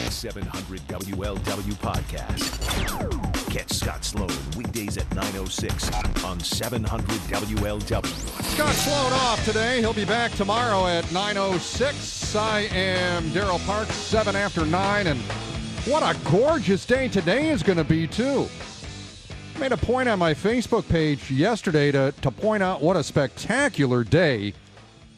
700 WLW podcast. Catch Scott Sloan weekdays at 9:06 on 700 WLW. Scott Sloan off today. He'll be back tomorrow at 9:06. I am Darryl Parks, 7 after 9, and what a gorgeous day today is going to be, too. I made a point on my Facebook page yesterday to point out what a spectacular day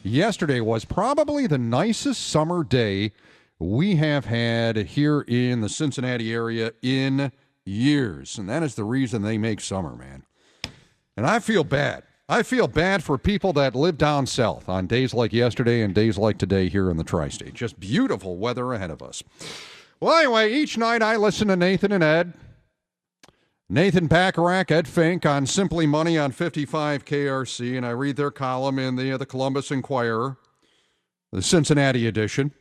yesterday was. Probably the nicest summer day we have had here in the Cincinnati area in years, and that is the reason they make summer, man. And I feel bad. I feel bad for people that live down south on days like yesterday and days like today here in the tri-state. Just beautiful weather ahead of us. Well, anyway, each night I listen to Nathan and Ed. Nathan Bacharach, Ed Fink on Simply Money on 55 KRC, and I read their column in the Columbus Inquirer, the Cincinnati edition.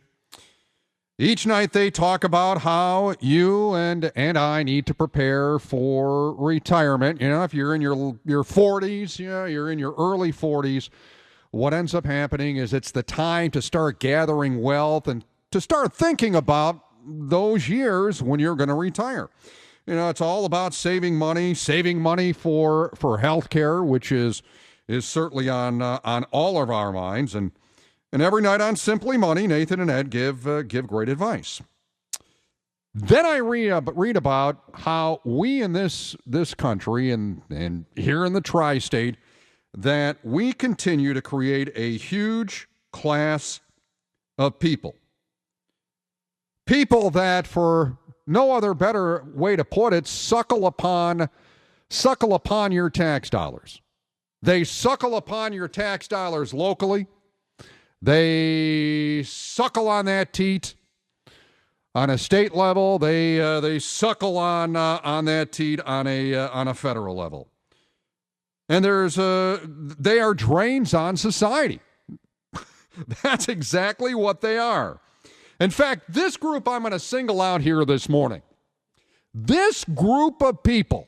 Each night they talk about how you and I need to prepare for retirement. You know, if you're in your 40s, you're in your early 40s, what ends up happening is it's the time to start gathering wealth and to start thinking about those years when you're going to retire. You know, it's all about saving money for health care, which is certainly on all of our minds. And every night on Simply Money, Nathan and Ed give great advice. Then I read about how we in this country and here in the tri-state, that we continue to create a huge class of people. People that, for no other better way to put it, suckle upon your tax dollars. They suckle upon your tax dollars locally. They suckle on that teat on a state level. They suckle on that teat on a federal level. And they are drains on society. That's exactly what they are. In fact, this group I'm going to single out here this morning. This group of people,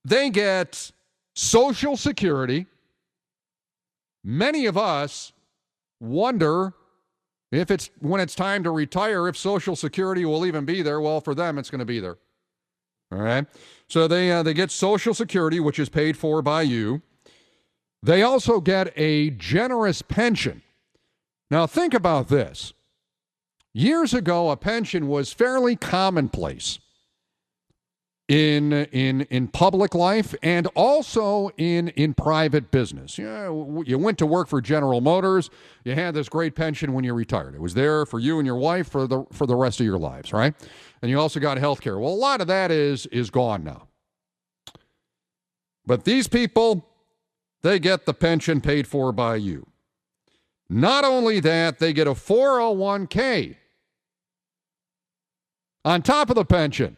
they get Social Security. Many of us wonder when it's time to retire, if Social Security will even be there. Well, for them, it's going to be there. All right? So they get Social Security, which is paid for by you. They also get a generous pension. Now, think about this. Years ago, a pension was fairly commonplace in public life and also in private business. You went to work for General Motors. You had this great pension when you retired. It was there for you and your wife for the rest of your lives, right? And you also got health care. Well, a lot of that is gone now. But these people, they get the pension paid for by you. Not only that, they get a 401k on top of the pension.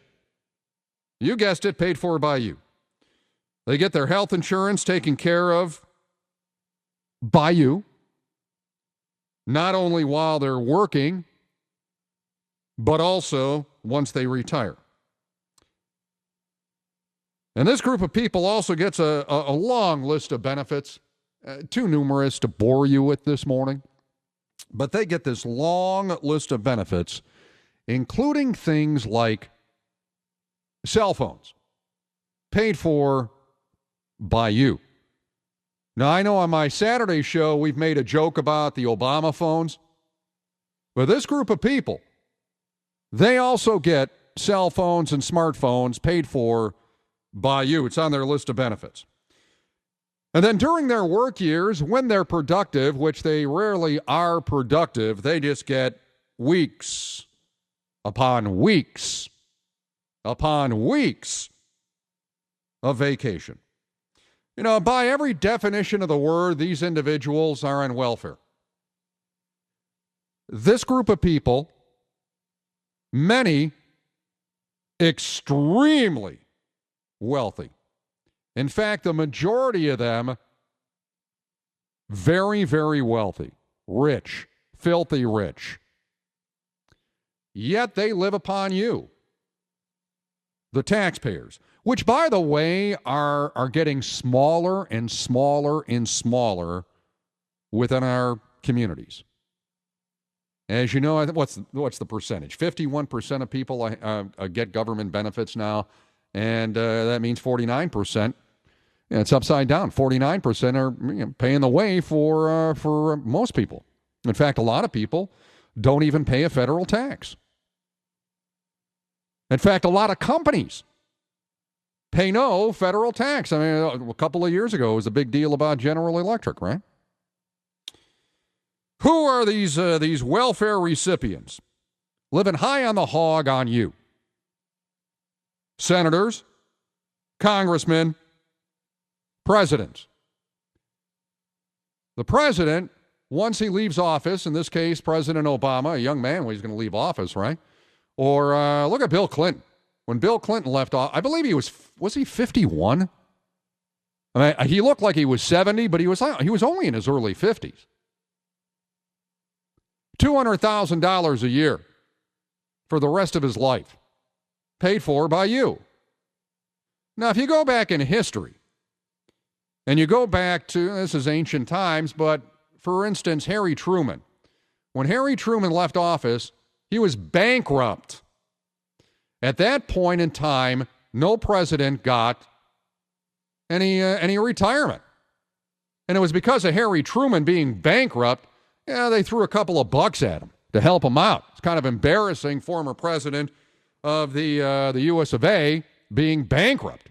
You guessed it, paid for by you. They get their health insurance taken care of by you, not only while they're working, but also once they retire. And this group of people also gets a long list of benefits, too numerous to bore you with this morning. But they get this long list of benefits, including things like cell phones, paid for by you. Now, I know on my Saturday show, we've made a joke about the Obama phones, but this group of people, they also get cell phones and smartphones paid for by you. It's on their list of benefits. And then during their work years, when they're productive, which they rarely are productive, they just get weeks upon weeks upon weeks of vacation. You know, by every definition of the word, these individuals are on welfare. This group of people, many extremely wealthy. In fact, the majority of them very, very wealthy, rich, filthy rich. Yet they live upon you, the taxpayers, which, by the way, are getting smaller and smaller and smaller within our communities. As you know, what's the percentage? 51% of people get government benefits now, and that means 49%. It's upside down. 49% are paying the way for most people. In fact, a lot of people don't even pay a federal tax. In fact, a lot of companies pay no federal tax. I mean, a couple of years ago, it was a big deal about General Electric, right? Who are these welfare recipients living high on the hog on you? Senators, congressmen, presidents. The president, once he leaves office, in this case, President Obama, a young man, well, he's going to leave office, right? Or look at Bill Clinton. When Bill Clinton left office, I believe was he 51? I mean, he looked like he was 70, but he was only in his early 50s. $200,000 a year for the rest of his life, paid for by you. Now, if you go back in history, and you go back to, this is ancient times, but for instance, Harry Truman. When Harry Truman left office, he was bankrupt. At that point in time, no president got any retirement. And it was because of Harry Truman being bankrupt, they threw a couple of bucks at him to help him out. It's kind of embarrassing, former president of the U.S. of A. being bankrupt.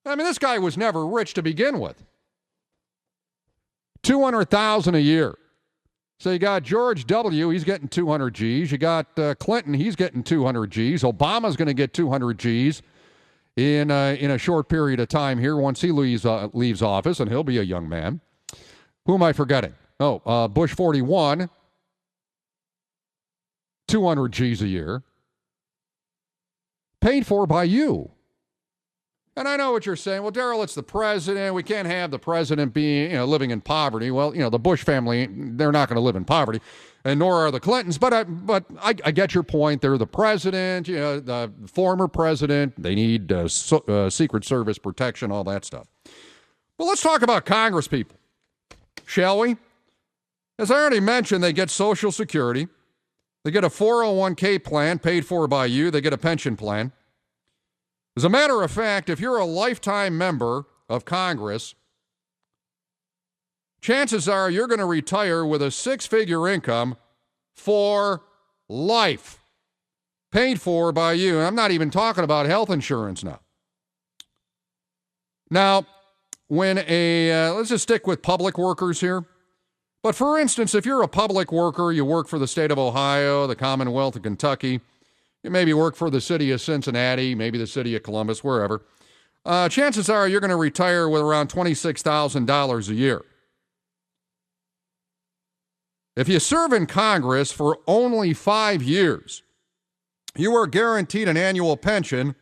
I mean, this guy was never rich to begin with. $200,000 a year. So you got George W., he's getting 200 G's. You got Clinton, he's getting 200 G's. Obama's going to get 200 G's in a short period of time here once he leaves office, and he'll be a young man. Who am I forgetting? Oh, Bush 41, 200 G's a year. Paid for by you. And I know what you're saying. Well, Darryl, it's the president. We can't have the president being, living in poverty. Well, the Bush family, they're not going to live in poverty, and nor are the Clintons. But I get your point. They're the president, the former president. They need Secret Service protection, all that stuff. Well, let's talk about Congress people, shall we? As I already mentioned, they get Social Security. They get a 401k plan paid for by you. They get a pension plan. As a matter of fact, if you're a lifetime member of Congress, chances are you're going to retire with a six-figure income for life, paid for by you. And I'm not even talking about health insurance now. Now, when let's just stick with public workers here. But for instance, if you're a public worker, you work for the state of Ohio, the Commonwealth of Kentucky, you maybe work for the city of Cincinnati, maybe the city of Columbus, wherever. Chances are you're going to retire with around $26,000 a year. If you serve in Congress for only 5 years, you are guaranteed an annual pension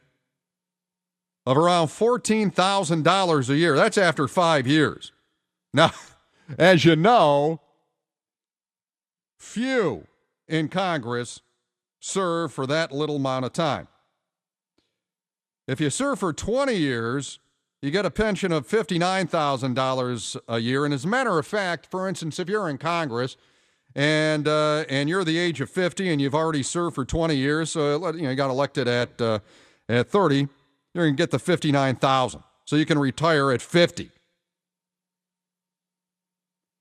of around $14,000 a year. That's after 5 years. Now, as you know, few in Congress serve for that little amount of time. If you serve for 20 years, you get a pension of $59,000 a year. And as a matter of fact, for instance, if you're in Congress and you're the age of 50 and you've already served for 20 years, so you got elected at 30, you're going to get the $59,000. So you can retire at 50.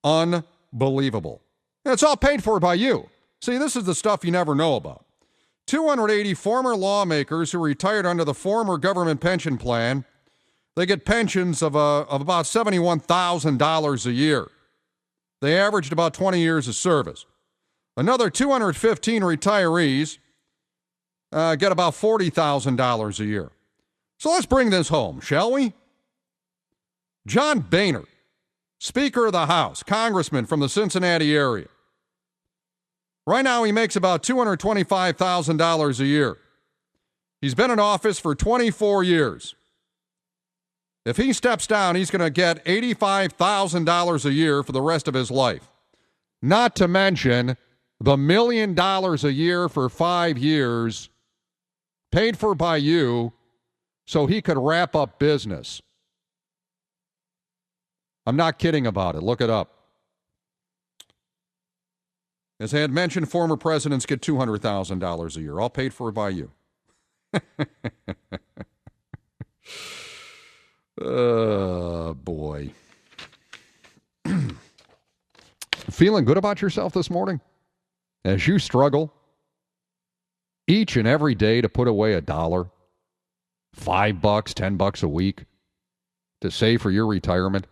Unbelievable. And it's all paid for by you. See, this is the stuff you never know about. 280 former lawmakers who retired under the former government pension plan, they get pensions of about $71,000 a year. They averaged about 20 years of service. Another 215 retirees get about $40,000 a year. So let's bring this home, shall we? John Boehner, Speaker of the House, congressman from the Cincinnati area. Right now, he makes about $225,000 a year. He's been in office for 24 years. If he steps down, he's going to get $85,000 a year for the rest of his life. Not to mention the $1 million a year for 5 years, paid for by you, so he could wrap up business. I'm not kidding about it. Look it up. As I had mentioned, former presidents get $200,000 a year, all paid for by you. Oh, boy. Feeling good about yourself this morning? As you struggle each and every day to put away $1, $5, $10 a week to save for your retirement?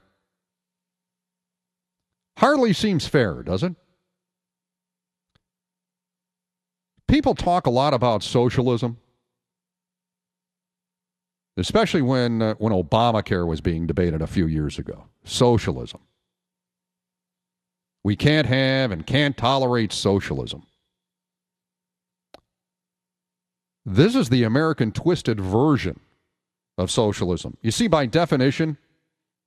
Hardly seems fair, does it? People talk a lot about socialism, especially when Obamacare was being debated a few years ago. Socialism. We can't have and can't tolerate socialism. This is the American twisted version of socialism. You see, by definition,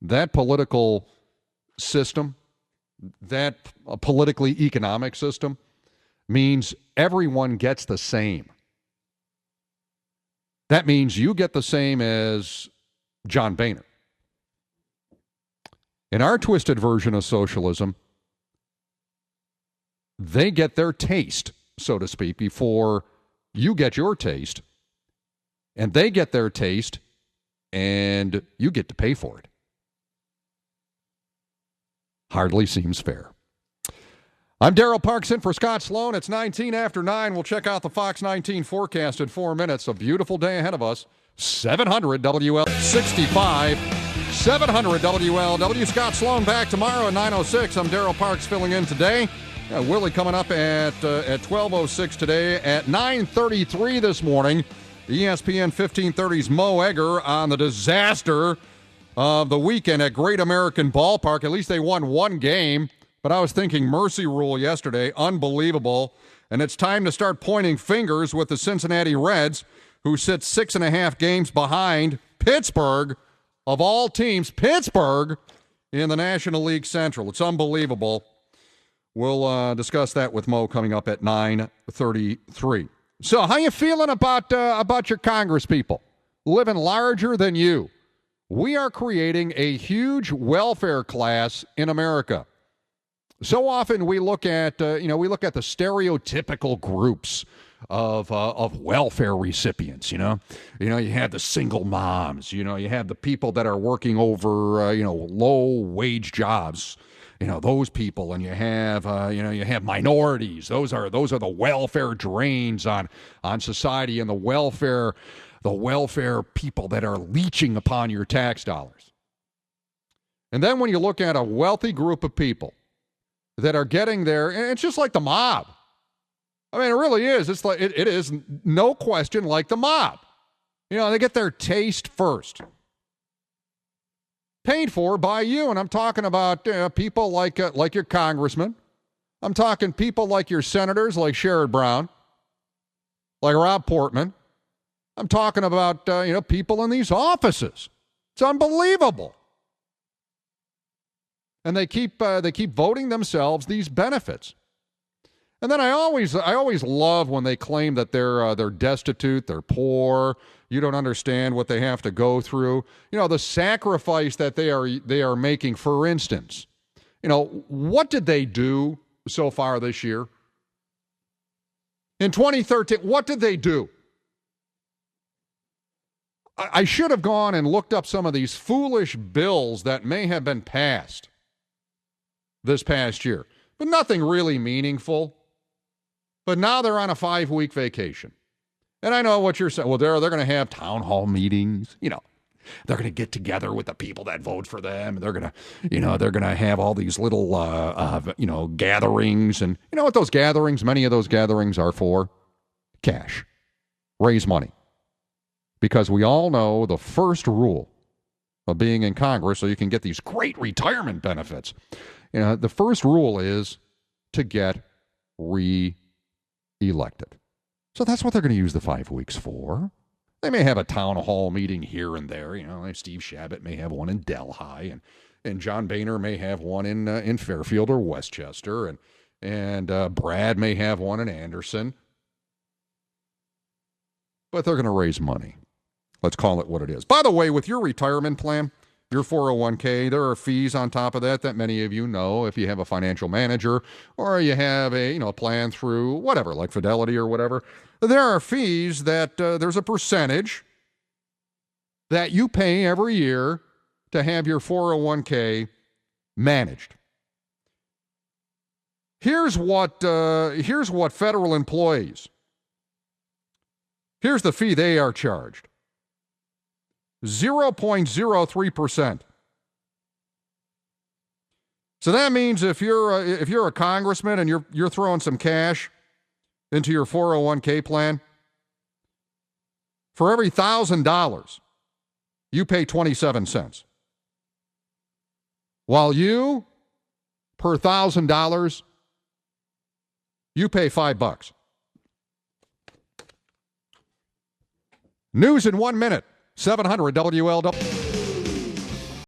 that political system, that politically economic system, means everyone gets the same. That means you get the same as John Boehner. In our twisted version of socialism, they get their taste, so to speak, before you get your taste, and they get their taste, and you get to pay for it. Hardly seems fair. I'm Darryl Parks in for Scott Sloan. It's 19 after 9. We'll check out the Fox 19 forecast in 4 minutes. A beautiful day ahead of us. 700 WL65. 700 WLW. Scott Sloan back tomorrow at 9:06. I'm Darryl Parks filling in today. Willie coming up at 12:06 today. At 9:33 this morning, ESPN 1530's Mo Egger on the disaster of the weekend at Great American Ballpark. At least they won one game. But I was thinking mercy rule yesterday, unbelievable. And it's time to start pointing fingers with the Cincinnati Reds, who sit 6.5 games behind Pittsburgh, of all teams, Pittsburgh, in the National League Central. It's unbelievable. We'll discuss that with Mo coming up at 9:33. So how you feeling about your Congress people living larger than you? We are creating a huge welfare class in America. So often we look at the stereotypical groups of welfare recipients. You have the single moms. You have the people that are working over low wage jobs. Those people, and you have minorities. Those are the welfare drains on society, and the welfare people that are leeching upon your tax dollars. And then when you look at a wealthy group of people that are getting there, and it's just like the mob. I mean, it really is. It's like it is no question like the mob. They get their taste first, paid for by you. And I'm talking about people like your congressman. I'm talking people like your senators, like Sherrod Brown, like Rob Portman. I'm talking about people in these offices. It's unbelievable. And they keep voting themselves these benefits. And then I always love when they claim that they're destitute, they're poor, you don't understand what they have to go through. The sacrifice that they are making. For instance, what did they do so far this year? In 2013, what did they do? I should have gone and looked up some of these foolish bills that may have been passed this past year, but nothing really meaningful. But now they're on a 5-week vacation. And I know what you're saying. Well, they're going to have town hall meetings. They're going to get together with the people that vote for them. They're going to have all these little, gatherings. And you know what those gatherings, many of those gatherings are for? Cash. Raise money. Because we all know the first rule of being in Congress, so you can get these great retirement benefits. The first rule is to get reelected. So that's what they're going to use the 5 weeks for. They may have a town hall meeting here and there. Steve Shabbat may have one in Delhi, and John Boehner may have one in Fairfield or Westchester, and Brad may have one in Anderson. But they're going to raise money. Let's call it what it is. By the way, with your retirement plan, your 401k. There are fees on top of that many of you know if you have a financial manager or you have a plan through whatever, like Fidelity or whatever. There are fees that there's a percentage that you pay every year to have your 401k managed. Here's what federal employees, here's the fee they are charged. 0.03%. So that means if you're a congressman and you're throwing some cash into your 401k plan, for every $1,000, you pay 27 cents. While you, per $1,000, you pay $5. News in 1 minute. 700 WLW.